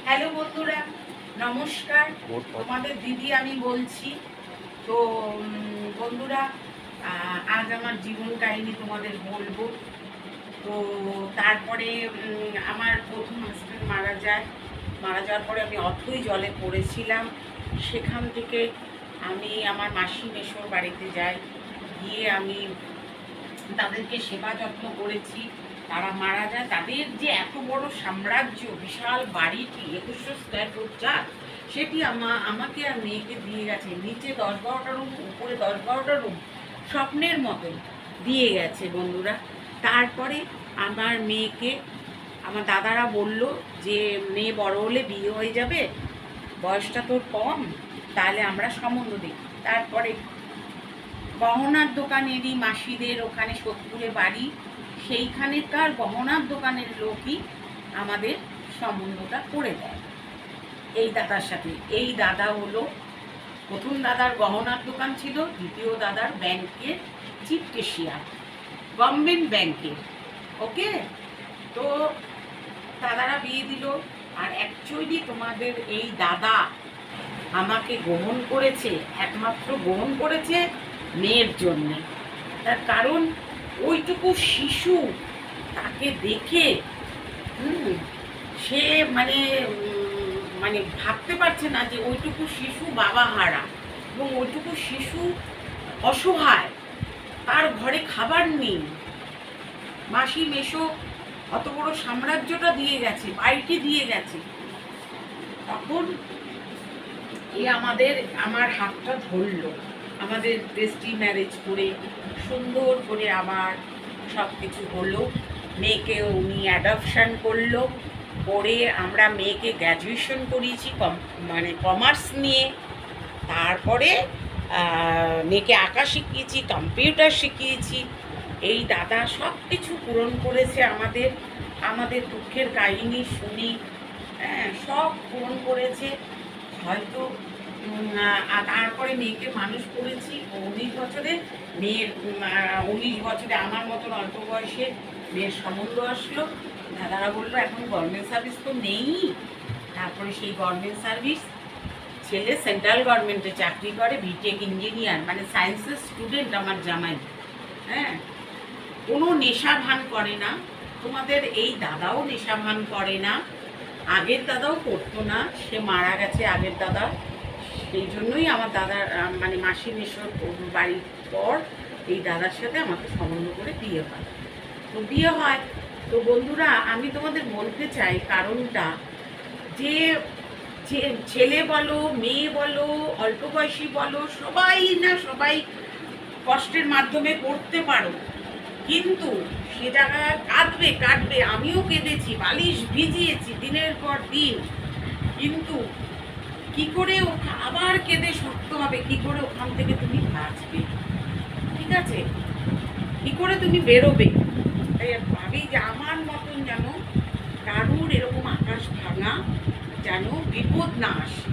Hello বন্ধুরা, নমস্কার। তোমাদের দিদি আমি বলছি। তো বন্ধুরা, আজ আমার জীবন কাহিনী তোমাদের বলবো। তো তারপরে আমার প্রথম হাজব্যান্ড মারা যাওয়ার পরে আমি অথই জলে পড়েছিলাম। সেখান থেকে আমি আমার মাসি মেশোর বাড়িতে যাই, গিয়ে আমি তাদেরকে সেবা যত্ন করেছি। তারা মারা যায়, তাদের যে এত বড় সাম্রাজ্য, বিশাল বাড়িটি 2100 স্কোয়ার ফুট যা, সেটি আমাকে আর মেয়েকে দিয়ে গেছে। নিচে 10-12টা রুম, উপরে 10-12টা রুম, স্বপ্নের মতো দিয়ে গেছে বন্ধুরা। তারপরে আমার মেয়েকে আমার দাদারা বলল যে মেয়ে বড় হলে বিয়ে হয়ে যাবে, বয়সটা তোর কম, তাহলে আমরা সম্বন্ধ দিই। তারপরে গহনার দোকানেরই মাসিদের ওখানে সোদপুরে বাড়ি, সেইখানেকার গহনার দোকানের লোকই আমাদের সম্বন্ধটা করে দেয় এই দাদার সাথে। এই দাদা হলো, প্রথম দাদার গহনার দোকান ছিল, দ্বিতীয় দাদার ব্যাংকের চিফ ক্যাশিয়ার, গভর্নমেন্ট ব্যাংকের। ওকে, তো দাদারা বিয়ে দিল। আর অ্যাকচুয়ালি তোমাদের এই দাদা আমাকে গ্রহণ করেছে, একমাত্র গ্রহণ করেছে মেয়ের জন্যে। তার কারণ ওইটুকু শিশু, তাকে দেখে সে মানে মানে ভাবতে পারছে না যে ওইটুকু শিশু বাবা হারা, এবং ওইটুকু শিশু অসহায়, তার ঘরে খাবার নেই। মাসি মেশো অত বড় সাম্রাজ্যটা দিয়ে গেছে, বাড়িটি দিয়ে গেছে। তখন আমার হাতটা ধরলো, আমাদের রেজিস্ট্রি ম্যারেজ করে সুন্দর করে আবার সব কিছু হলো। মেয়েকে উনি অ্যাডপশন করলো, করে আমরা মেয়েকে গ্র্যাজুয়েশন করিয়েছি মানে কমার্স নিয়ে। তারপরে মেয়েকে আঁকা শিখিয়েছি, কম্পিউটার শিখিয়েছি। এই দাদা সব কিছু পূরণ করেছে আমাদের দুঃখের কাহিনী শুনি, হ্যাঁ, সব পূরণ করেছে। হয়তো তারপরে মেয়েকে মানুষ করেছি 19 বছরে। মেয়ের 19 বছরে আমার মতন অল্প বয়সে মেয়ের সম্বন্ধ আসলো। দাদারা বললো এখন গভর্নমেন্ট সার্ভিস তো নেই। তারপরে সেই গভর্নমেন্ট সার্ভিস, ছেলে সেন্ট্রাল গভর্নমেন্টে চাকরি করে, বিটেক ইঞ্জিনিয়ার, মানে সায়েন্সের স্টুডেন্ট আমার জামাই। হ্যাঁ, কোনো নেশা ভান করে না। তোমাদের এই দাদাও নেশা ভান করে না, আগের দাদাও করতো না, সে মারা গেছে আগের দাদা। সেই জন্যই আমার দাদার মানে মাসি মেশোর বাড়ির পর এই দাদার সাথে আমাকে সম্বন্ধ করে বিয়ে হয়। তো বিয়ে হয়, তো বন্ধুরা আমি তোমাদের বলতে চাই কারণটা, যে ছেলে বলো, মেয়ে বলো, অল্প বয়সী বলো, সবাই কষ্টের মাধ্যমে পড়তে পারো, কিন্তু সে জায়গায় কাঁদবে। আমিও কেঁদেছি, বালিশ ভিজিয়েছি দিনের পর দিন, কিন্তু কি করে আবার কেঁদে শক্ত হবে, কি করে ওখান থেকে তুমি বাঁচবে, ঠিক আছে, কি করে তুমি বেরোবে। তাই ভাবি যে আমার মতন যেন কারুর এরকম আকাশ ভাঙা যেন বিপদ না আসে।